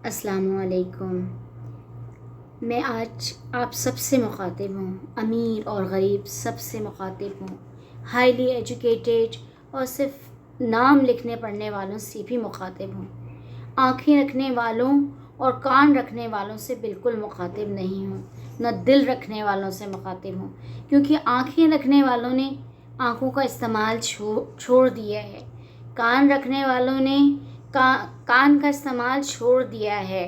السلام علیکم۔ میں آج آپ سب سے مخاطب ہوں، امیر اور غریب سب سے مخاطب ہوں، ہائیلی ایجوکیٹڈ اور صرف نام لکھنے پڑھنے والوں سے بھی مخاطب ہوں، آنکھیں رکھنے والوں اور کان رکھنے والوں سے بالکل مخاطب نہیں ہوں، نہ دل رکھنے والوں سے مخاطب ہوں، کیونکہ آنکھیں رکھنے والوں نے آنکھوں کا استعمال چھوڑ دیا ہے، کان رکھنے والوں نے کان کا استعمال چھوڑ دیا ہے،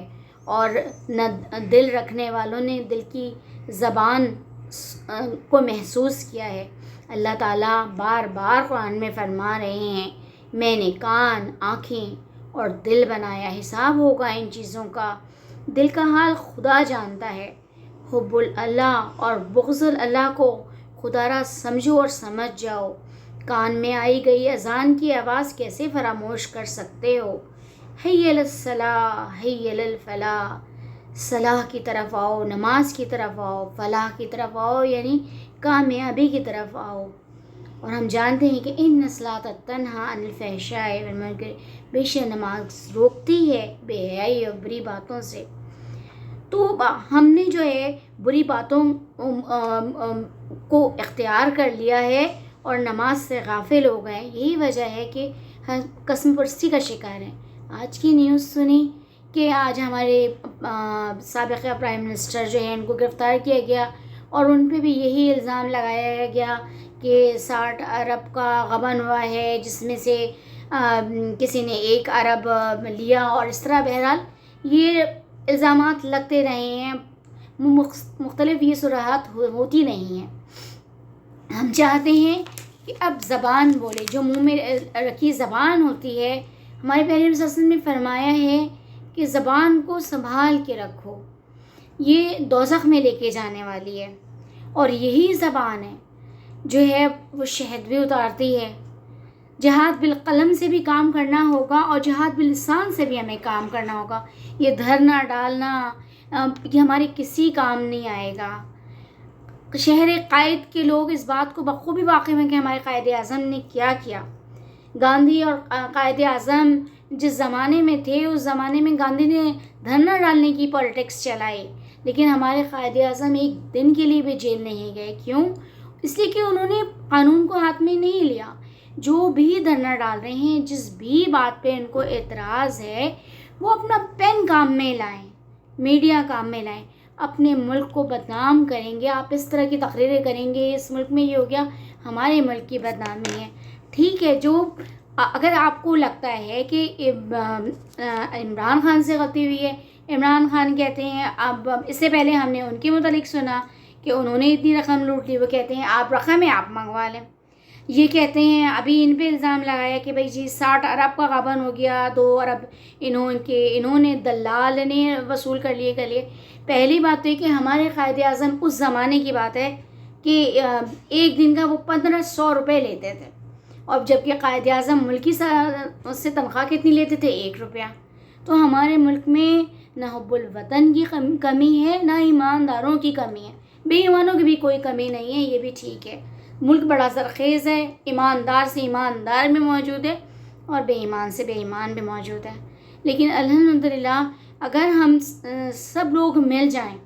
اور نہ دل رکھنے والوں نے دل کی زبان کو محسوس کیا ہے۔ اللہ تعالیٰ بار بار قرآن میں فرما رہے ہیں، میں نے کان، آنکھیں اور دل بنایا، حساب ہوگا ان چیزوں کا۔ دل کا حال خدا جانتا ہے۔ حب اللہ اور بغض اللہ کو خدا را سمجھو اور سمجھ جاؤ۔ کان میں آئی گئی اذان کی آواز کیسے فراموش کر سکتے ہو؟ حی علی الصلاح، حی علی الفلاح، صلاح کی طرف آؤ، نماز کی طرف آؤ، فلاح کی طرف آؤ، یعنی کامیابی کی طرف آؤ۔ اور ہم جانتے ہیں کہ ان الصلاۃ تنہی عن الفحشاء والمنکر، بے شک نماز روکتی ہے بے حیائی اور بری باتوں سے۔ تو ہم نے جو ہے بری باتوں کو اختیار کر لیا ہے اور نماز سے غافل ہو گئے، یہی وجہ ہے کہ قسم پرستی کا شکار ہے۔ آج کی نیوز سنی کہ آج ہمارے سابق پرائم منسٹر جو ہیں ان کو گرفتار کیا گیا، اور ان پہ بھی یہی الزام لگایا گیا کہ 60 ارب کا غبن ہوا ہے، جس میں سے کسی نے 1 ارب لیا، اور اس طرح بہرحال یہ الزامات لگتے رہے ہیں، مختلف یہ صورتحات ہوتی نہیں ہیں۔ ہم چاہتے ہیں کہ اب زبان بولے، جو منہ میں رکھی زبان ہوتی ہے، ہمارے پیارے نبی صلی اللہ علیہ وسلم نے فرمایا ہے کہ زبان کو سنبھال کے رکھو، یہ دوزخ میں لے کے جانے والی ہے، اور یہی زبان ہے جو ہے وہ شہد بھی اتارتی ہے۔ جہاد بالقلم سے بھی کام کرنا ہوگا، اور جہاد باللسان سے بھی ہمیں کام کرنا ہوگا۔ یہ دھرنا ڈالنا یہ ہمارے کسی کام نہیں آئے گا۔ شہر قائد کے لوگ اس بات کو بخوبی واقف ہیں کہ ہمارے قائد اعظم نے کیا کیا۔ گاندھی اور قائد اعظم جس زمانے میں تھے، اس زمانے میں گاندھی نے دھرنا ڈالنے کی پالیٹکس چلائی، لیکن ہمارے قائد اعظم ایک دن کے لیے بھی جیل نہیں گئے۔ کیوں؟ اس لیے کہ انہوں نے قانون کو ہاتھ میں نہیں لیا۔ جو بھی دھرنا ڈال رہے ہیں، جس بھی بات پہ ان کو اعتراض ہے، وہ اپنا پین کام میں لائیں، میڈیا کام میں لائیں۔ اپنے ملک کو بدنام کریں گے، آپ اس طرح کی تقریریں کریں گے، اس ملک میں یہ ہو گیا، ہمارے ملک کی بدنامی ہے۔ ٹھیک ہے، اگر آپ کو لگتا ہے کہ عمران خان سے غلطی ہوئی ہے، عمران خان کہتے ہیں، اب اس سے پہلے ہم نے ان کے متعلق سنا کہ انہوں نے اتنی رقم لوٹ لی، وہ کہتے ہیں آپ رقم ہے آپ منگوا لیں۔ یہ کہتے ہیں، ابھی ان پہ الزام لگایا کہ بھائی جی 60 ارب کا غبن ہو گیا، 2 ارب انہوں نے دلال نے وصول کر لیے۔ پہلی بات تو یہ کہ ہمارے قائد اعظم اس زمانے کی بات ہے کہ ایک دن کا وہ 1500 روپے لیتے تھے، اور جبکہ قائد اعظم ملکی سے تنخواہ کتنی لیتے تھے؟ 1 روپیہ۔ تو ہمارے ملک میں نہ حب الوطن کی کمی ہے، نہ ایمانداروں کی کمی ہے، بے ایمانوں کی بھی کوئی کمی نہیں ہے، یہ بھی ٹھیک ہے۔ ملک بڑا زرخیز ہے، ایماندار سے ایماندار بھی موجود ہے، اور بے ایمان سے بے ایمان بھی موجود ہے۔ لیکن الحمدللہ اگر ہم سب لوگ مل جائیں،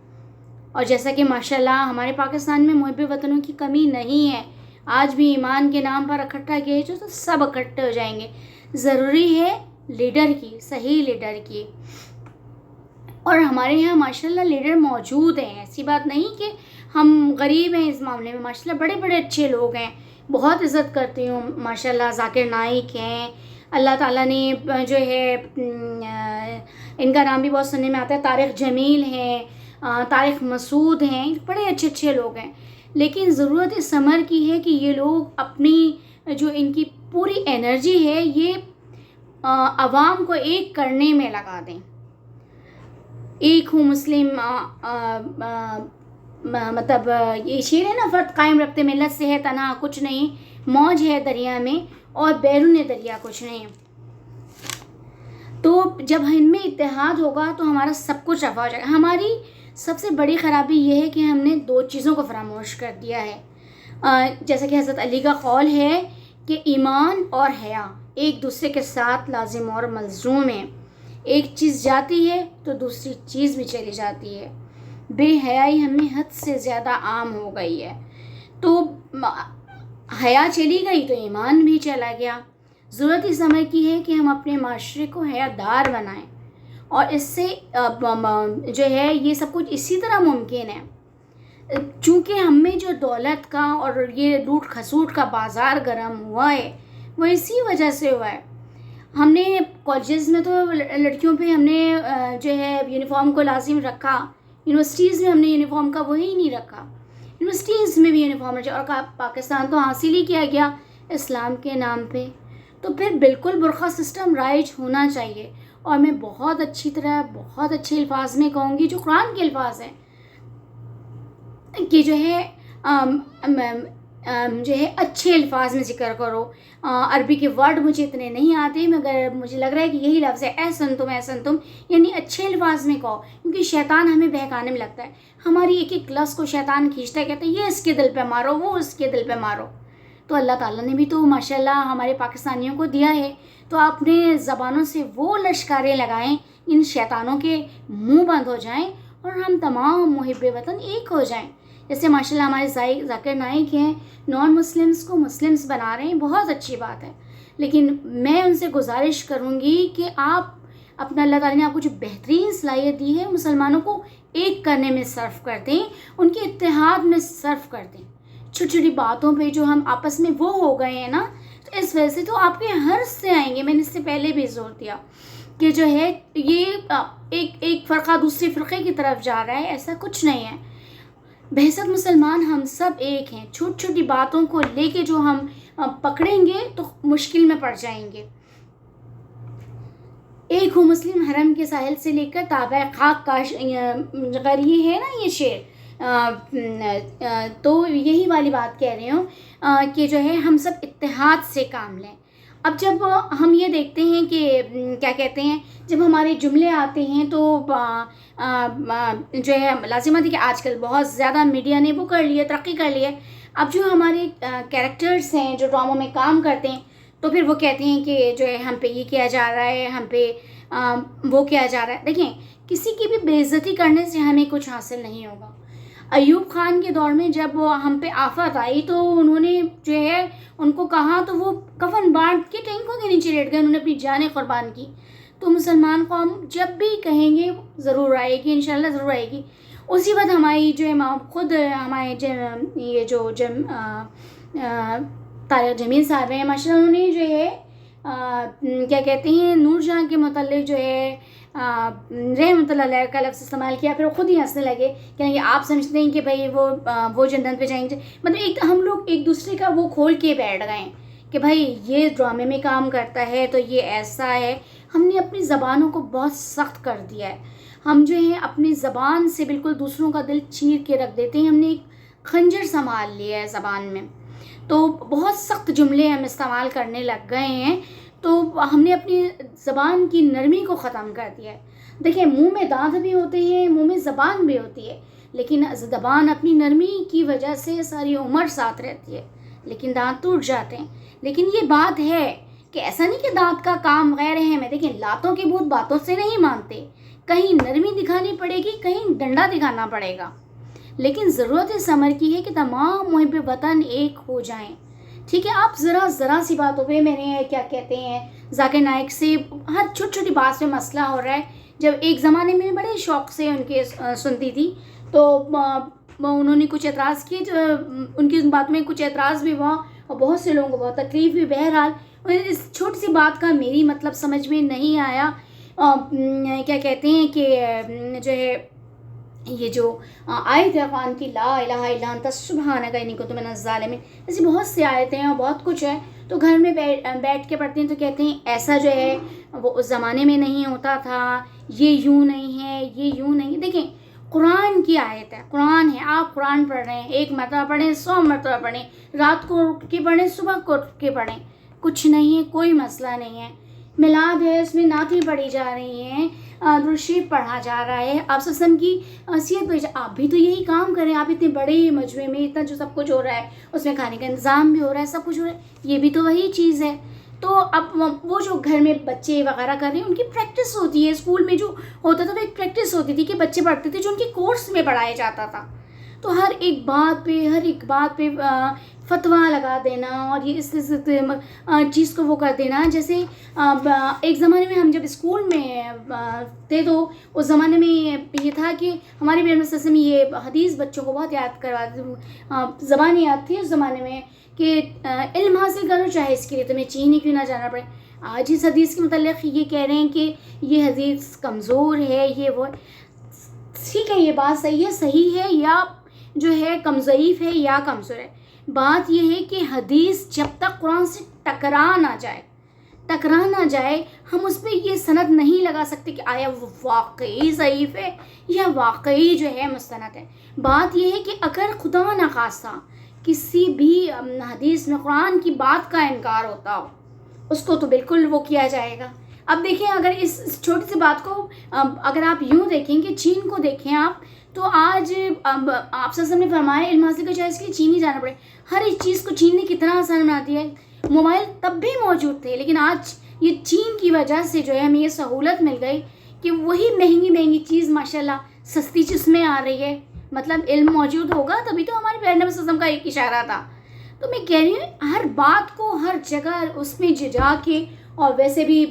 اور جیسا کہ ماشاءاللہ ہمارے پاکستان میں محب وطنوں کی کمی نہیں ہے، آج بھی ایمان کے نام پر اکٹھا کیے جو تو سب اکٹھے ہو جائیں گے۔ ضروری ہے لیڈر کی، صحیح لیڈر کی، اور ہمارے یہاں ماشاءاللہ لیڈر موجود ہیں، ایسی بات نہیں کہ ہم غریب ہیں اس معاملے میں، ماشاءاللہ بڑے بڑے اچھے لوگ ہیں، بہت عزت کرتی ہوں ماشاءاللہ۔ ذاکر نائک ہیں، اللہ تعالیٰ نے جو ہے ان کا نام بھی بہت سننے میں آتا ہے، طارق جمیل ہیں، طارق مسعود ہیں، بڑے اچھے اچھے لوگ ہیں۔ لیکن ضرورت اس امر کی ہے کہ یہ لوگ اپنی جو ان کی پوری انرجی ہے، یہ عوام کو ایک کرنے میں لگا دیں۔ ایک ہوں مسلم، مطلب یہ شعر ہے نا، فرد قائم رکھتے ملت سے ہے تنہا کچھ نہیں، موج ہے دریا میں اور بیرون دریا کچھ نہیں۔ تو جب ان میں اتحاد ہوگا تو ہمارا سب کچھ رفع ہو جائے گا۔ ہماری سب سے بڑی خرابی یہ ہے کہ ہم نے 2 چیزوں کو فراموش کر دیا ہے، جیسا کہ حضرت علی کا قول ہے کہ ایمان اور حیا ایک دوسرے کے ساتھ لازم اور ملزوم ہیں۔ ایک چیز جاتی ہے تو دوسری چیز بھی چلی جاتی ہے. بے حیائی ہم میں حد سے زیادہ عام ہو گئی ہے. تو حیا چلی گئی تو ایمان بھی چلا گیا. ضرورت اس عمل کی ہے کہ ہم اپنے معاشرے کو حیا دار بنائیں, اور اس سے جو ہے یہ سب کچھ اسی طرح ممکن ہے. چونکہ ہم میں جو دولت کا اور یہ لوٹ کھسوٹ کا بازار گرم ہوا ہے وہ اسی وجہ سے ہوا ہے. ہم نے کالجز میں تو لڑکیوں پہ ہم نے جو ہے یونیفارم کو لازم رکھا, یونیورسٹیز میں ہم نے یونیفارم کا وہی نہیں رکھا. یونیورسٹیز میں بھی یونیفارم رکھا, اور پاکستان تو حاصل ہی کیا گیا اسلام کے نام پہ. تو پھر بالکل برقع سسٹم رائج ہونا چاہیے. اور میں بہت اچھی طرح بہت اچھے الفاظ میں کہوں گی جو قرآن کے الفاظ ہیں کہ جو ہے اچھے الفاظ میں ذکر کرو. عربی کے ورڈ مجھے اتنے نہیں آتے مگر مجھے لگ رہا ہے کہ یہی لفظ ہے احسن تم, یعنی اچھے الفاظ میں کہو, کیونکہ شیطان ہمیں بہکانے میں لگتا ہے. ہماری ایک ایک لفظ کو شیطان کھینچتا ہے, کہتا ہے یہ اس کے دل پہ مارو, وہ اس کے دل پہ مارو. تو اللہ تعالیٰ نے بھی تو ماشاءاللہ ہمارے پاکستانیوں کو دیا ہے, تو اپنے زبانوں سے وہ لشکاریں لگائیں, ان شیطانوں کے منہ بند ہو جائیں اور ہم تمام محب وطن ایک ہو جائیں. جیسے ماشاءاللہ ہمارے ذاکر نائک ہیں, نان مسلمس کو مسلمس بنا رہے ہیں, بہت اچھی بات ہے. لیکن میں ان سے گزارش کروں گی کہ آپ اپنا, اللہ تعالیٰ نے آپ کو جو بہترین صلاحیت دی ہے مسلمانوں کو ایک کرنے میں صرف کر دیں, ان کے اتحاد میں صرف کر دیں. چھوٹی چھوٹی باتوں پہ جو ہم آپس میں وہ ہو گئے ہیں نا, تو اس وجہ سے تو آپ کے حرص سے آئیں گے. میں نے اس سے پہلے بھی زور دیا کہ جو ہے یہ ایک فرقہ دوسرے فرقے کی طرف جا رہا ہے, ایسا کچھ نہیں ہے. بحثیت مسلمان ہم سب ایک ہیں. چھوٹی چھوٹی باتوں کو لے کے جو ہم پکڑیں گے تو مشکل میں پڑ جائیں گے. ایک ہو مسلم حرم کے ساحل سے لے کر تابع خاک کاش, غیر یہ ہے نا یہ شعر, تو یہی والی بات کہہ رہی ہوں کہ جو ہے ہم سب اتحاد سے کام لیں. اب جب ہم یہ دیکھتے ہیں کہ کیا کہتے ہیں, جب ہمارے جملے آتے ہیں تو جو ہے لازمات ہے کہ آج کل بہت زیادہ میڈیا نے وہ کر لی ہے, ترقی کر لی ہے. اب جو ہمارے کیریکٹرز ہیں جو ڈراموں میں کام کرتے ہیں, تو پھر وہ کہتے ہیں کہ جو ہے ہم پہ یہ کیا جا رہا ہے, ہم پہ وہ کیا جا رہا ہے. دیکھیں, کسی کی بھی بے عزتی کرنے سے ہمیں کچھ حاصل نہیں ہوگا. ایوب خان کے دور میں جب ہم پہ آفت آئی تو انہوں نے جو ہے ان کو کہا تو وہ کفن بانٹ کے ٹینکوں کے نیچے لیٹ گئے, انہوں نے اپنی جانیں قربان کی. تو مسلمان قوم جب بھی کہیں گے ضرور آئے گی, انشاءاللہ ضرور آئے گی. اسی وقت ہماری جو ہے خود ہمارے یہ جو طارق جمیل صاحب ہیں ماشاءاللہ, انہوں نے جو ہے کیا کہتے ہیں نور جہاں کے متعلق جو ہے رحمۃ اللہ علیہ کا لفظ استعمال کیا, پھر خود ہی ہنسنے لگے کہ آپ سمجھتے ہیں کہ بھائی وہ جنت پہ جائیں گے. مطلب ہم لوگ ایک دوسرے کا وہ کھول کے بیٹھ گئے کہ بھائی یہ ڈرامے میں کام کرتا ہے تو یہ ایسا ہے. ہم نے اپنی زبانوں کو بہت سخت کر دیا ہے. ہم جو ہے اپنی زبان سے بالکل دوسروں کا دل چیر کے رکھ دیتے ہیں. ہم نے ایک خنجر سنبھال لیا ہے زبان میں, تو بہت سخت جملے ہم استعمال کرنے لگ گئے ہیں. تو ہم نے اپنی زبان کی نرمی کو ختم کر دیا ہے. دیکھیں, منہ میں دانت بھی ہوتے ہیں, منہ میں زبان بھی ہوتی ہے, لیکن زبان اپنی نرمی کی وجہ سے ساری عمر ساتھ رہتی ہے, لیکن دانت ٹوٹ جاتے ہیں. لیکن یہ بات ہے کہ ایسا نہیں کہ دانت کا کام غیر اہم ہے. دیکھیں, لاتوں کے بھوت باتوں سے نہیں مانتے, کہیں نرمی دکھانی پڑے گی, کہیں ڈنڈا دکھانا پڑے گا. لیکن ضرورت اس امر کی ہے کہ تمام محب وطن ایک ہو جائیں. ٹھیک ہے, آپ ذرا سی باتوں پہ میں نے کیا کہتے ہیں ذاکر نائک سے ہر چھوٹی چھوٹی بات پہ مسئلہ ہو رہا ہے. جب ایک زمانے میں بڑے شوق سے ان کے سنتی تھی تو انہوں نے کچھ اعتراض کیے, تو ان کی بات میں کچھ اعتراض بھی ہوا اور بہت سے لوگوں کو بہت تکلیف بھی. بہرحال اس چھوٹی سی بات کا میری مطلب سمجھ میں نہیں آیا. کیا کہتے ہیں کہ جو ہے یہ جو آیت ہے قرآن کی, لا الہ الا انت سبحانک انی کنت من الظالمین, ایسی بہت سی آیتیں ہیں اور بہت کچھ ہے. تو گھر میں بیٹھ کے پڑھتے ہیں تو کہتے ہیں ایسا جو ہے وہ اس زمانے میں نہیں ہوتا تھا, یہ یوں نہیں ہے, یہ یوں نہیں. دیکھیں, قرآن کی آیت ہے, قرآن ہے, آپ قرآن پڑھ رہے ہیں, ایک مرتبہ پڑھیں, 100 مرتبہ پڑھیں, رات کو اٹھ کے پڑھیں, صبح کو اٹھ کے پڑھیں, کچھ نہیں ہے, کوئی مسئلہ نہیں ہے. میلاد ہے, اس میں نعتیں پڑھی جا رہی ہیں, درود شریف پڑھا جا رہا ہے, آپ وسلم کی صحت پہ. آپ بھی تو یہی کام کریں. آپ اتنے بڑے مجموعے میں اتنا جو سب کچھ ہو رہا ہے, اس میں کھانے کا انتظام بھی ہو رہا ہے, سب کچھ ہو رہا ہے, یہ بھی تو وہی چیز ہے. تو اب وہ جو گھر میں بچے وغیرہ کر رہے ہیں ان کی پریکٹس ہوتی ہے. اسکول میں جو ہوتا تھا وہ ایک پریکٹس ہوتی تھی کہ بچے پڑھتے تھے جو ان کے کورس میں پڑھایا جاتا تھا. تو ہر ایک بات پہ فتویٰ لگا دینا اور یہ اس چیز کو وہ کر دینا. جیسے ایک زمانے میں ہم جب اسکول میں تھے تو اس زمانے میں یہ تھا کہ ہمارے پیغمبر صلی اللہ علیہ وسلم یہ حدیث بچوں کو بہت یاد کرواتے، زبان یاد تھی اس زمانے میں کہ علم حاصل کرو چاہے اس کے لیے تمہیں چین ہی کیوں نہ جانا پڑے. آج اس حدیث کے متعلق یہ کہہ رہے ہیں کہ یہ حدیث کمزور ہے، یہ وہ. ٹھیک ہے، یہ بات صحیح ہے یا جو ہے کم ضعیف ہے یا کمزور ہے. بات یہ ہے کہ حدیث جب تک قرآن سے ٹکرا نہ جائے ہم اس پہ یہ سند نہیں لگا سکتے کہ آیا وہ واقعی ضعیف ہے یا واقعی جو ہے مستند ہے. بات یہ ہے کہ اگر خدا نخواستہ کسی بھی حدیث میں قرآن کی بات کا انکار ہوتا ہو اس کو تو بالکل وہ کیا جائے گا. اب دیکھیں اگر اس چھوٹی سی بات کو اگر آپ یوں دیکھیں کہ چین کو دیکھیں آپ، تو آج آپ سے نے فرمایا علم حاصل کا چاہے اس کے لیے چین ہی جانا پڑے. ہر ایک چیز کو چین نے کتنا آسان بنا دیا ہے. موبائل تب بھی موجود تھے لیکن آج یہ چین کی وجہ سے جو ہے ہمیں یہ سہولت مل گئی کہ وہی مہنگی چیز ماشاءاللہ سستی چیز میں آ رہی ہے. مطلب علم موجود ہوگا تبھی تو ہمارے پیغمبر صلی اللہ علیہ وسلم کا ایک اشارہ تھا. تو میں کہہ رہی ہوں ہر بات کو ہر جگہ اس میں جا کے، اور ویسے بھی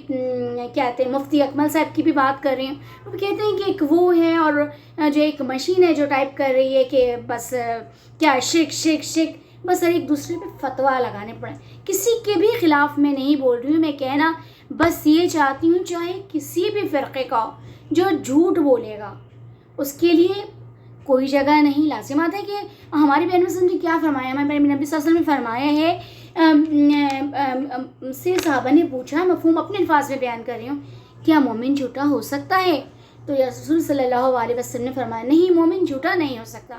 کہتے ہیں مفتی اکمل صاحب کی بھی بات کر رہی ہوں، وہ کہتے ہیں کہ ایک وہ ہے اور جو ایک مشین ہے جو ٹائپ کر رہی ہے کہ بس کیا شک بس ہر ایک دوسرے پہ فتویٰ لگانے پڑے. کسی کے بھی خلاف میں نہیں بول رہی ہوں، میں کہنا بس یہ چاہتی ہوں چاہے کسی بھی فرقے کا ہو جو جھوٹ بولے گا اس کے لیے کوئی جگہ نہیں. لازمات ہے کہ ہمارے پیغمبر صلی اللہ علیہ وسلم نے کیا فرمایا، ہمارے نبی صلی اللہ علیہ وسلم نے فرمایا ہے. سے صحابہ نے پوچھا، مفہوم اپنے الفاظ میں بیان کر رہی ہوں، کیا مومن جھوٹا ہو سکتا ہے؟ تو یا رسول صلی اللہ علیہ وسلم نے فرمایا نہیں، مومن جھوٹا نہیں ہو سکتا.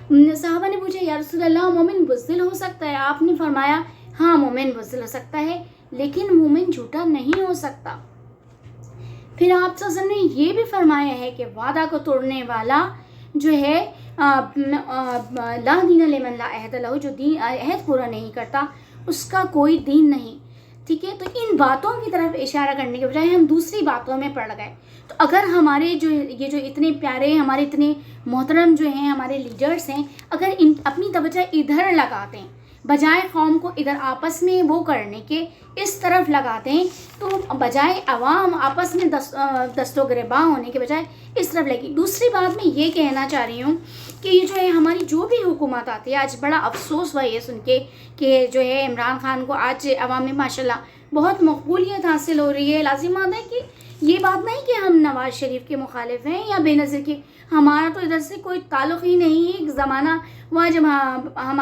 صحابہ نے پوچھا یا رسول اللہ مومن بزدل ہو سکتا ہے؟ آپ نے فرمایا ہاں مومن بزدل ہو سکتا ہے لیکن مومن جھوٹا نہیں ہو سکتا. پھر آپ صلی اللہ علیہ وسلم نے یہ بھی فرمایا ہے کہ وعدہ کو توڑنے والا جو ہے لا دین لمن لا عہد لہ، جو دین عہد پورا نہیں کرتا اس کا کوئی دین نہیں. ٹھیک ہے، تو ان باتوں کی طرف اشارہ کرنے کے بجائے ہم دوسری باتوں میں پڑ گئے. تو اگر ہمارے جو اتنے پیارے ہمارے اتنے محترم جو ہیں ہمارے لیڈرز ہیں، اگر اپنی توجہ ادھر لگاتے ہیں بجائے قوم کو ادھر آپس میں وہ کرنے کے اس طرف لگاتے ہیں، تو بجائے عوام آپس میں دست و گریباں ہونے کے بجائے اس طرف لگی. دوسری بات میں یہ کہنا چاہ رہی ہوں کہ یہ جو ہے ہماری جو بھی حکومت آتی ہے، آج بڑا افسوس ہوا یہ سن کے کہ جو ہے عمران خان کو آج عوام میں ماشاءاللہ بہت مقبولیت حاصل ہو رہی ہے. لازمات ہے کہ یہ بات نہیں کہ ہم نواز شریف کے مخالف ہیں یا بے نظیر کے، ہمارا تو ادھر سے کوئی تعلق ہی نہیں ہے. ایک زمانہ وہاں جب ہم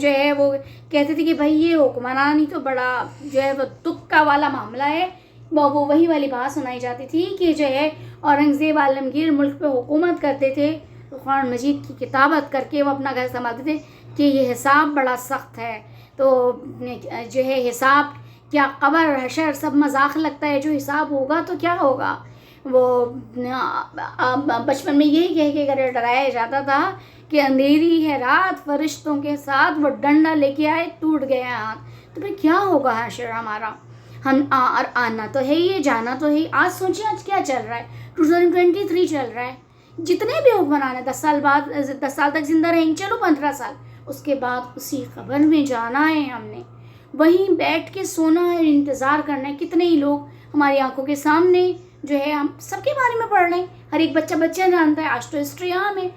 جو ہے وہ کہتے تھے کہ بھائی یہ حکمرانی تو بڑا جو ہے وہ تکا والا معاملہ ہے، وہ وہی والی بات سنائی جاتی تھی کہ جو ہے اورنگزیب عالمگیر ملک پہ حکومت کرتے تھے، قرآن مجید کی کتابت کر کے وہ اپنا گھر سنبھالتے تھے کہ یہ حساب بڑا سخت ہے. تو جو ہے حساب کیا قبر حشر سب مذاق لگتا ہے، جو حساب ہوگا تو کیا ہوگا. وہ بچپن میں یہی کہہ کے اگر ڈرایا جاتا تھا کہ اندھیری ہے رات فرشتوں کے ساتھ، وہ ڈنڈا لے کے آئے ٹوٹ گیا ہاتھ. تو پھر کیا ہوگا حشر ہمارا؟ ہم آنا تو ہے ہی، جانا تو ہے ہی. آج سوچیں آج کیا چل رہا ہے، 2023 چل رہا ہے. جتنے بھی حکمران ہیں 10 سال بعد 10 سال تک زندہ رہیں گے، چلو 15 سال، اس کے بعد اسی قبر میں جانا ہے. ہم نے وہیں بیٹھ کے سونا ہے، انتظار کرنا ہے. کتنے ہی لوگ ہماری آنکھوں کے سامنے جو ہے ہم سب کے بارے میں پڑھ رہے ہیں، ہر ایک بچہ جانتا ہے. آج تو ہسٹری عام ہے.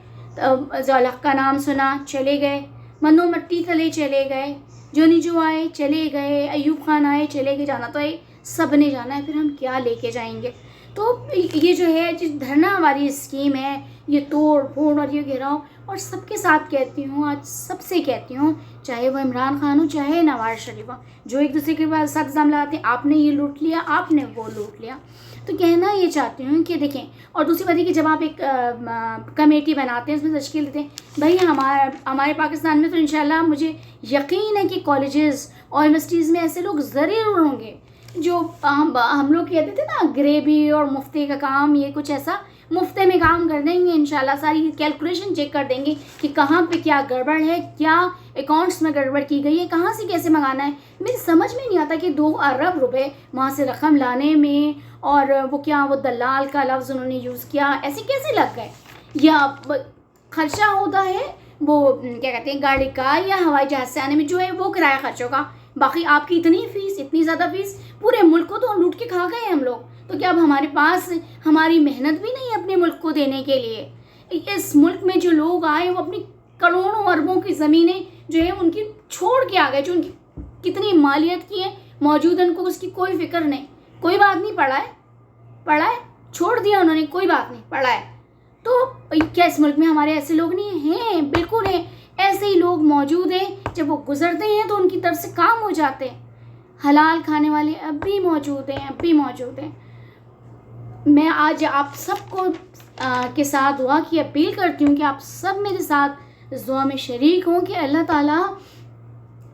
زولق کا نام سنا چلے گئے، منو مٹی تلے چلے گئے، جو آئے چلے گئے، ایوب خان آئے چلے گئے. جانا تو ہے، سب نے جانا ہے. پھر ہم کیا لے کے جائیں گے؟ تو یہ جو ہے دھرنا والی اسکیم ہے، یہ توڑ پھوڑ اور یہ گھیراؤ. اور سب کے ساتھ کہتی ہوں، آج سب سے کہتی ہوں، چاہے وہ عمران خان ہو چاہے نواز شریف ہو، جو ایک دوسرے کے بعد ساتھ الزام لگاتے ہیں آپ نے یہ لوٹ لیا، آپ نے وہ لوٹ لیا. تو کہنا یہ چاہتی ہوں کہ دیکھیں، اور دوسری بات یہ کہ جب آپ ایک کمیٹی بناتے ہیں، اس میں تشکیل دیتے ہیں، بھائی ہمارے پاکستان میں تو انشاءاللہ مجھے یقین ہے کہ کالجز اور یونیورسٹیز میں ایسے لوگ ضرور ہوں گے جو ہم لوگ کہتے تھے نا گریبی اور مفتے کا کام، یہ کچھ ایسا مفتے میں کام کر دیں گے انشاءاللہ، ساری کیلکولیشن چیک کر دیں گے کہ کہاں پہ کیا گڑبڑ ہے، کیا اکاؤنٹس میں گڑبڑ کی گئی ہے، کہاں سے کیسے منگانا ہے. میری سمجھ میں نہیں آتا کہ 2 ارب روپے وہاں سے رقم لانے میں، اور وہ کیا وہ دلال کا لفظ انہوں نے یوز کیا، ایسے کیسے لگ گئے. یا خرچہ ہوتا ہے وہ کیا کہتے ہیں گاڑی کا یا ہوائی جہاز سے آنے میں جو ہے وہ کرایہ خرچوں کا، باقی آپ کی اتنی فیس، اتنی زیادہ فیس، پورے ملک کو تو لوٹ کے کھا گئے ہیں ہم لوگ. تو کیا اب ہمارے پاس ہماری محنت بھی نہیں ہے اپنے ملک کو دینے کے لیے؟ اس ملک میں جو لوگ آئے وہ اپنی کروڑوں اربوں کی زمینیں جو ہے ان کی چھوڑ کے آ گئے، جو ان کی کتنی مالیت کی ہے موجود، ان کو اس کی کوئی فکر نہیں. کوئی بات نہیں، پڑھا ہے چھوڑ دیا انہوں نے، کوئی بات نہیں، پڑھا ہے. تو کیا اس ملک میں ہمارے ایسے لوگ نہیں ہیں؟ بالکل ہیں. ایسے ہی لوگ موجود ہیں، جب وہ گزرتے ہیں تو ان کی طرف سے کام ہو جاتے ہیں. حلال کھانے والے اب بھی موجود ہیں، اب بھی موجود ہیں. میں آج آپ سب کو کے ساتھ دعا کی اپیل کرتی ہوں کہ آپ سب میرے ساتھ اس دعا میں شریک ہوں کہ اللہ تعالیٰ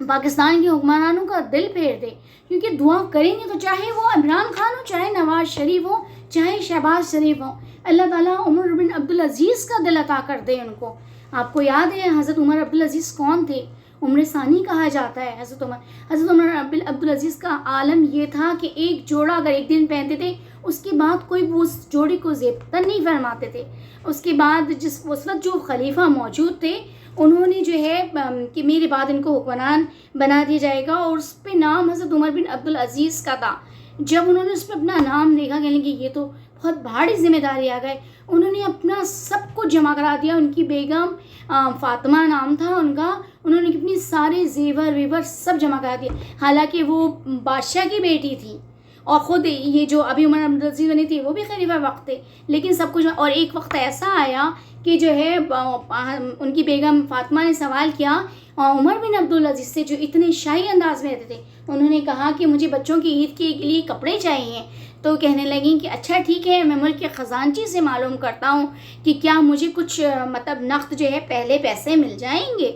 پاکستان کے حکمرانوں کا دل پھیر دے. کیونکہ دعا کریں گے تو چاہے وہ عمران خان ہو، چاہے نواز شریف ہو، چاہے شہباز شریف ہو، اللہ تعالیٰ عمر بن عبدالعزیز کا دل عطا کر دے ان کو. آپ کو یاد ہے حضرت عمر عبدالعزیز کون تھے؟ عمر ثانی کہا جاتا ہے حضرت عمر عبدالعزیز کا عالم یہ تھا کہ ایک جوڑا اگر ایک دن پہنتے تھے، اس کے بعد کوئی وہ اس جوڑی کو زیب تن نہیں فرماتے تھے. اس کے بعد اس وقت جو خلیفہ موجود تھے انہوں نے جو ہے کہ میرے بعد ان کو حکمران بنا دیا جائے گا، اور اس پہ نام حضرت عمر بن عبدالعزیز کا تھا. جب انہوں نے اس پہ اپنا نام دیکھا، کہنے کہ یہ تو بہت بھاری ذمہ داری آ گئے، انہوں نے اپنا سب کچھ جمع کرا دیا. ان کی بیگم فاطمہ نام تھا ان کا، انہوں نے اپنی سارے زیور ویور سب جمع کرا دیا. حالانکہ وہ بادشاہ کی بیٹی تھی، اور خود یہ جو ابھی عمر عبدالعزیز بنی تھی وہ بھی خلیفہ وقت تھے، لیکن سب کچھ. اور ایک وقت ایسا آیا کہ جو ہے ان کی بیگم فاطمہ نے سوال کیا عمر بن عبدالعزیز سے، جو اتنے شاہی انداز میں رہتے تھے. انہوں نے کہا کہ مجھے بچوں کی عید کے لیے کپڑے چاہیے. تو کہنے لگیں کہ اچھا ٹھیک ہے، میں ملک کے خزانچی سے معلوم کرتا ہوں کہ کیا مجھے کچھ مطلب نقد جو ہے پہلے پیسے مل جائیں گے.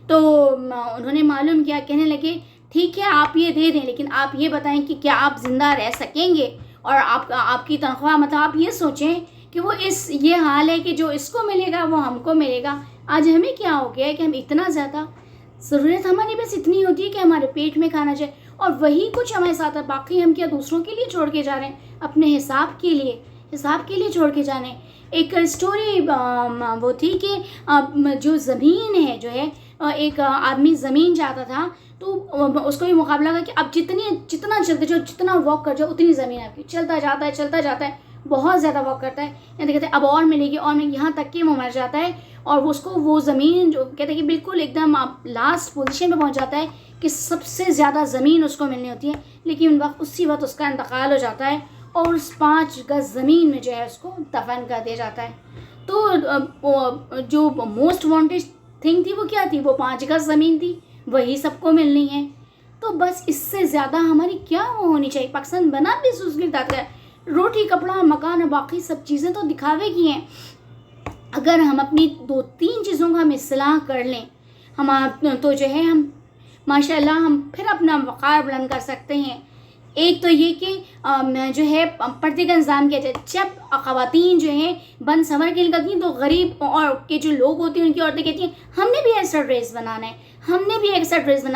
تو انہوں نے معلوم کیا، کہنے لگے ٹھیک ہے آپ یہ دے دیں، لیکن آپ یہ بتائیں کہ کیا آپ زندہ رہ سکیں گے، اور آپ کی تنخواہ مطلب آپ یہ سوچیں کہ وہ یہ حال ہے کہ جو اس کو ملے گا وہ ہم کو ملے گا. آج ہمیں کیا ہو گیا ہے کہ ہم اتنا زیادہ ضرورت ہماری بس اتنی ہوتی ہے کہ ہمارے پیٹ میں کھانا چاہیے، اور وہی کچھ ہمارے ساتھ ہے. باقی ہم کیا دوسروں کے لیے چھوڑ کے جا رہے ہیں؟ اپنے حساب کے لیے چھوڑ کے جانے. ایک اسٹوری وہ تھی کہ جو زمین ہے جو ہے، ایک آدمی زمین چاہتا تھا، تو اس کو یہ مقابلہ تھا کہ اب جتنا چلتے جاؤ، جتنا واک کر جاؤ، اتنی زمین آپ کی. چلتا جاتا ہے، بہت زیادہ واک کرتا ہے، یعنی کہتے ہیں اب اور ملے گی، اور یہاں تک کہ وہ مر جاتا ہے. اور اس کو وہ زمین جو کہتے ہیں کہ بالکل ایک دم آپ لاسٹ پوزیشن پہ پہنچ جاتا ہے کہ سب سے زیادہ زمین اس کو ملنی ہوتی ہے، لیکن اسی وقت اس کا انتقال ہو جاتا ہے، اور اس 5 گز زمین میں جو ہے اس کو دفن کر دیا جاتا ہے. تو جو موسٹ وانٹیڈ تھنگ تھی وہ کیا تھی؟ وہ 5 گز زمین تھی، وہی سب کو ملنی ہے. تو بس اس سے زیادہ ہماری کیا ہونی چاہیے؟ پاکستان بنا بھی اس کی تعداد ہے، روٹی کپڑا مکان اور باقی سب چیزیں تو دکھاوے کی ہیں. اگر ہم اپنی 2-3 چیزوں کا ہم اصلاح کر لیں تو جو ہے ہم ماشاء اللہ ہم پھر اپنا وقار بلند کر سکتے ہیں. ایک تو یہ کہ جو ہے پردے کا نظام کیا جائے. جب خواتین جو ہیں بن سنور کے نکلتی ہیں تو غریب اور کے جو لوگ ہوتے ہیں ان کی عورتیں کہتی ہیں ہم نے بھی ایسا ڈریس بنانا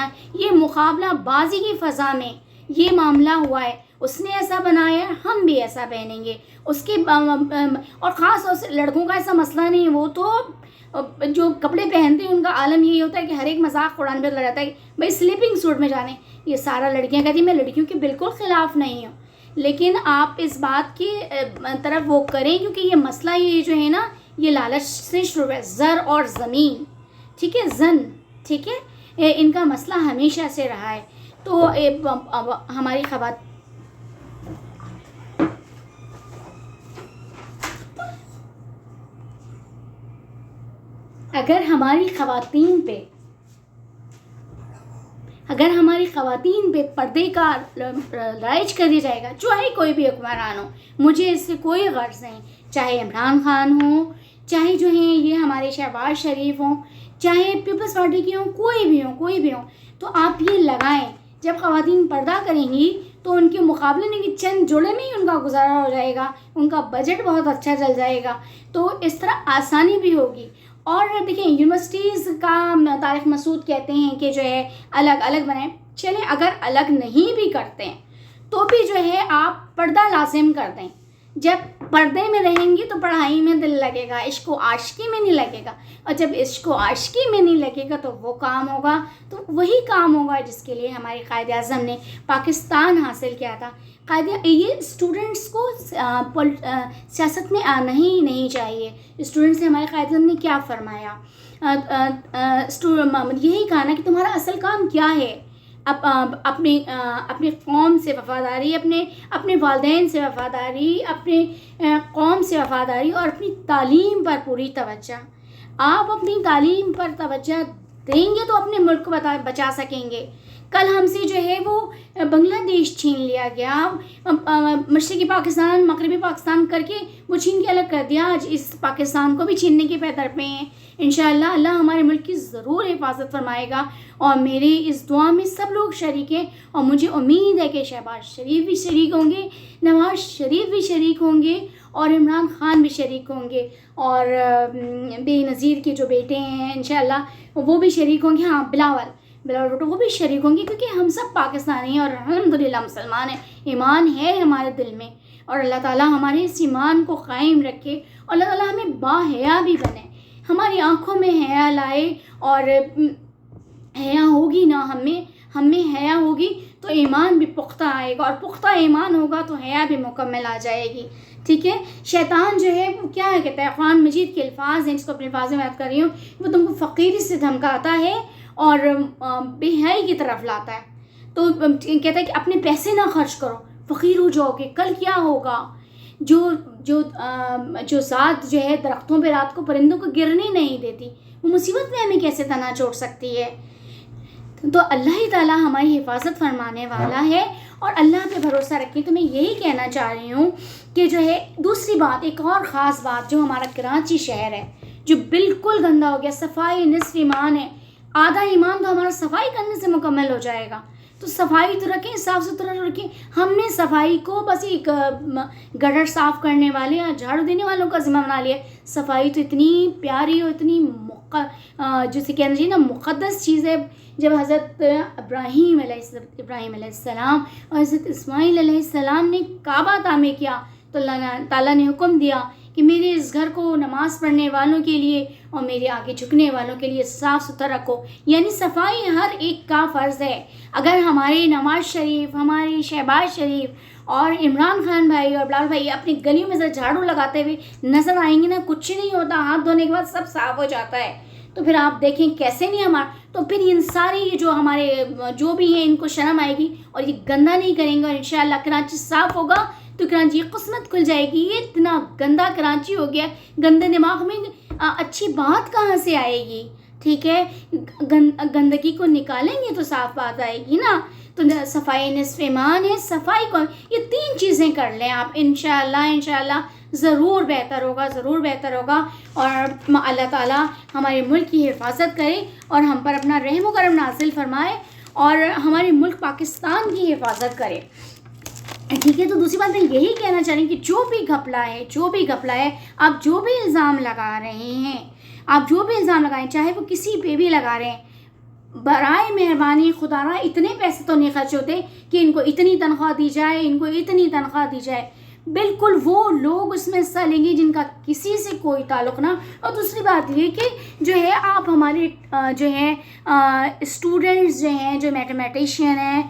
ہے، یہ مقابلہ بازی کی فضا میں یہ معاملہ ہوا ہے. اس نے ایسا بنایا ہے، ہم بھی ایسا پہنیں گے. اس کے اور خاص طور سے لڑکوں کا ایسا مسئلہ نہیں، وہ تو جو کپڑے پہنتے ہیں ان کا عالم یہی ہوتا ہے کہ ہر ایک مذاق قرآن پہ رہتا ہے کہ بھائی سلیپنگ سوٹ میں جانے. یہ سارا لڑکیاں کہتی ہیں، میں لڑکیوں کے بالکل خلاف نہیں ہوں، لیکن آپ اس بات کی طرف وہ کریں کیونکہ یہ مسئلہ یہ جو ہے نا یہ لالچ سے شروع ہے. زر اور زمین، ٹھیک ہے، ٹھیک ہے، ان کا مسئلہ ہمیشہ سے رہا ہے. تو ہماری اگر ہماری خواتین پہ پردے کا رائج کر دیا جائے گا، چاہے کوئی بھی حکمران ہو، مجھے اس سے کوئی غرض نہیں، چاہے عمران خان ہو، چاہے جو ہیں یہ ہمارے شہباز شریف ہوں، چاہے پیپلز پارٹی کے ہوں، کوئی بھی ہوں، تو آپ یہ لگائیں جب خواتین پردہ کریں گی تو ان کے مقابلے میں کہ چند جوڑے میں ہی ان کا گزارا ہو جائے گا، ان کا بجٹ بہت اچھا چل جائے گا، تو اس طرح آسانی بھی ہوگی۔ اور دیکھیں یونیورسٹیز کا طارق مسعود کہتے ہیں کہ جو ہے الگ الگ بنائیں، چلیں اگر الگ نہیں بھی کرتے ہیں تو بھی جو ہے آپ پردہ لازم کر دیں۔ جب پردے میں رہیں گی تو پڑھائی میں دل لگے گا، عشق و عاشقی میں نہیں لگے گا، اور جب عشق و عاشقی میں نہیں لگے گا تو وہ کام ہوگا، تو وہی کام ہوگا جس کے لیے ہمارے قائد اعظم نے پاکستان حاصل کیا تھا۔ یہ اسٹوڈنٹس کو سیاست میں آنا ہی نہیں چاہیے۔ اسٹوڈنٹس سے ہمارے قائد اعظم نے کیا فرمایا؟ یہی کہا نا کہ تمہارا اصل کام کیا ہے، اپنے قوم سے وفاداری، اپنے والدین سے وفاداری، اپنے قوم سے وفاداری، اور اپنی تعلیم پر پوری توجہ۔ آپ اپنی تعلیم پر توجہ دیں گے تو اپنے ملک کو بچا سکیں گے۔ کل ہم سے جو ہے وہ بنگلہ دیش چھین لیا گیا، مشرقی پاکستان مغربی پاکستان کر کے وہ چھین کے الگ کر دیا، آج اس پاکستان کو بھی چھیننے کے پیدر پہ ہیں۔ انشاءاللہ اللہ ہمارے ملک کی ضرور حفاظت فرمائے گا، اور میرے اس دعا میں سب لوگ شریک ہیں، اور مجھے امید ہے کہ شہباز شریف بھی شریک ہوں گے، نواز شریف بھی شریک ہوں گے، اور عمران خان بھی شریک ہوں گے، اور بے نظیر کے جو بیٹے ہیں انشاءاللہ وہ بھی شریک ہوں گے۔ ہاں بلاول بھٹو وہ بھی شریک ہوں گے، کیونکہ ہم سب پاکستانی ہیں اور الحمدللہ مسلمان ہیں، ایمان ہے ہمارے دل میں، اور اللہ تعالیٰ ہمارے اس ایمان کو قائم رکھے، اور اللہ تعالیٰ ہمیں باحیا بھی بنے، ہماری آنکھوں میں حیا لائے، اور حیا ہوگی نا ہم میں حیا ہوگی تو ایمان بھی پختہ آئے گا، اور پختہ ایمان ہوگا تو حیا بھی مکمل آ جائے گی۔ ٹھیک ہے، شیطان جو ہے وہ کیا کہتا ہے، قرآن مجید کے الفاظ ہیں جس کو اپنے الفاظ میں یاد کر رہی ہوں، وہ تم کو فقیری سے دھمکاتا ہے اور بے حیائی کی طرف لاتا ہے، تو کہتا ہے کہ اپنے پیسے نہ خرچ کرو، فقیر ہو جاؤ گے، کل کیا ہوگا؟ جو ذات جو ہے درختوں پہ رات کو پرندوں کو گرنے نہیں دیتی، وہ مصیبت میں ہمیں کیسے تنہا چھوڑ سکتی ہے؟ تو اللہ تعالیٰ ہماری حفاظت فرمانے والا ہے، اور اللہ پہ بھروسہ رکھیں۔ تو میں یہی کہنا چاہ رہی ہوں کہ جو ہے دوسری بات، ایک اور خاص بات، جو ہمارا کراچی شہر ہے جو بالکل گندا ہو گیا، صفائی نصف ایمان ہے، آدھا ایمان تو ہمارا صفائی کرنے سے مکمل ہو جائے گا، تو صفائی تو رکھیں، صاف ستھرا رکھیں۔ ہم نے صفائی کو بس ایک گٹر صاف کرنے والے یا جھاڑو دینے والوں کا ذمہ بنا لیا۔ صفائی تو اتنی پیاری اور اتنی جسے کہنا چاہیے نا مقدس چیز ہے۔ جب حضرت ابراہیم علیہ السلام اور حضرت اسماعیل علیہ السلام نے کعبہ تعمیر کیا تو اللہ تعالیٰ نے حکم دیا کہ میرے اس گھر کو نماز پڑھنے والوں کے لیے اور میرے آگے جھکنے والوں کے لیے صاف ستھرا رکھو، یعنی صفائی ہر ایک کا فرض ہے۔ اگر ہمارے نواز شریف، ہمارے شہباز شریف اور عمران خان بھائی اور بلال بھائی اپنی گلیوں میں سے جھاڑو لگاتے ہوئے نظر آئیں گے نا، کچھ نہیں ہوتا، ہاتھ دھونے کے بعد سب صاف ہو جاتا ہے، تو پھر آپ دیکھیں کیسے نہیں ہمارا، تو پھر ان سارے یہ جو ہمارے جو بھی ہیں ان کو شرم آئے گی اور یہ گندا نہیں کریں گے، اور انشاءاللہ کراچی صاف ہوگا تو کراچی کی قسمت کھل جائے گی۔ یہ اتنا گندا کراچی ہو گیا، گندے دماغ میں اچھی بات کہاں سے آئے گی؟ ٹھیک ہے، گندگی کو نکالیں گے تو صاف بات آئے گی نا۔ تو صفائی نصف ایمان ہے، صفائی کو یہ تین چیزیں کر لیں آپ، انشاءاللہ ضرور بہتر ہوگا، اور اللہ تعالیٰ ہمارے ملک کی حفاظت کرے اور ہم پر اپنا رحم و کرم نازل فرمائے، اور ہمارے ملک پاکستان کی حفاظت کرے۔ ٹھیک ہے، تو دوسری بات میں یہی کہنا چاہ رہی ہوں کہ جو بھی گھپلا ہے آپ جو بھی الزام لگا رہے ہیں، آپ جو بھی الزام لگائیں، چاہے وہ کسی پہ بھی لگا رہے ہیں، برائے مہربانی خدا را اتنے پیسے تو نہیں خرچ ہوتے کہ ان کو اتنی تنخواہ دی جائے، بالکل وہ لوگ اس میں حصہ لیں گے جن کا کسی سے کوئی تعلق نہ۔ اور دوسری بات یہ کہ جو ہے آپ ہمارے جو ہے اسٹوڈنٹس جو ہیں، جو میتھمیٹیشین ہیں،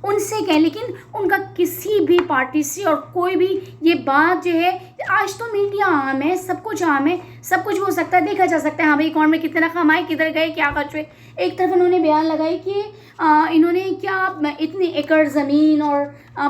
ان سے کہیں، لیکن ان کا کسی بھی پارٹی سے اور کوئی بھی یہ بات جو ہے، آج تو میڈیا عام ہے، سب کچھ عام ہے، سب کچھ ہو سکتا ہے، دیکھا جا سکتا ہے، ہاں بھائی اکاؤنٹ میں کتنا کمائے، کدھر گئے، کیا خرچ ہوئے۔ ایک طرف انہوں نے بیان لگائی کہ انہوں نے کیا اتنے ایکڑ زمین اور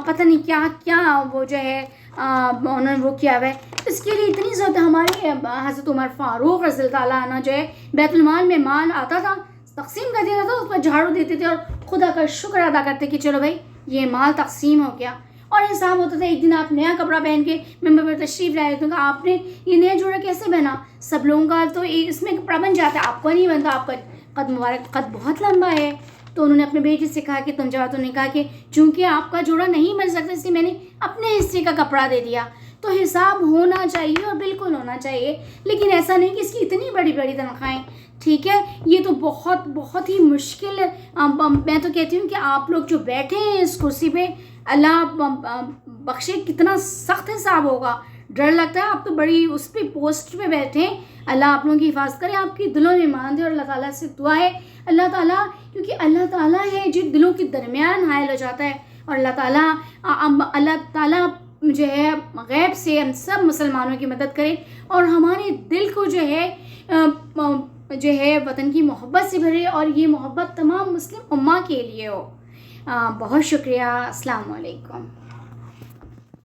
پتہ نہیں کیا وہ جو ہے انہوں نے وہ کیا ہوا ہے، اس کے لیے اتنی ضرورت۔ ہمارے حضرت عمر فاروق رضی اللہ تعالیٰ عنہ جو ہے بیت المال میں مال آتا تھا، تقسیم کر دیتا تھا، اس پر جھاڑو دیتے تھے اور خدا کا شکر ادا کرتے کہ چلو بھائی یہ مال تقسیم ہو گیا۔ اور حساب ہوتا تھا، ایک دن آپ نیا کپڑا پہن کے ممبر پر تشریف لائے تو کہا آپ نے یہ نیا جوڑا کیسے بنا؟ سب لوگوں کا تو اس میں کپڑا بن جاتا ہے، آپ کو نہیں بنتا، آپ کا قد مبارک، قد بہت لمبا ہے۔ تو انہوں نے اپنے بیٹے سے کہا کہ تم جاؤ، تو انہوں نے کہا کہ چونکہ آپ کا جوڑا نہیں مل سکتا اس لیے میں نے اپنے حصے کا کپڑا دے دیا. تو حساب ہونا چاہیے اور بالکل ہونا چاہیے، لیکن ایسا نہیں کہ اس کی اتنی بڑی بڑی تنخواہیں. ٹھیک ہے، یہ تو بہت بہت ہی مشکل. میں تو کہتی ہوں کہ آپ لوگ جو بیٹھے ہیں اس کرسی پہ، اللہ بخشے، کتنا سخت حساب ہوگا. ڈر لگتا ہے. آپ تو بڑی اس پہ پوسٹ پہ بیٹھے ہیں. اللہ آپ لوگوں کی حفاظت کرے، آپ کی دلوں میں ایمان دے. اور اللہ تعالیٰ سے دعا ہے، اللہ تعالیٰ، کیونکہ اللہ تعالیٰ ہے جو دلوں کے درمیان حائل ہو جاتا ہے. اور اللہ تعالیٰ جو ہے غیب سے ہم سب مسلمانوں کی مدد کرے اور ہمارے دل کو جو ہے وطن کی محبت سے بھرے، اور یہ محبت تمام مسلم امہ کے لیے ہو. بہت شکریہ. السلام علیکم.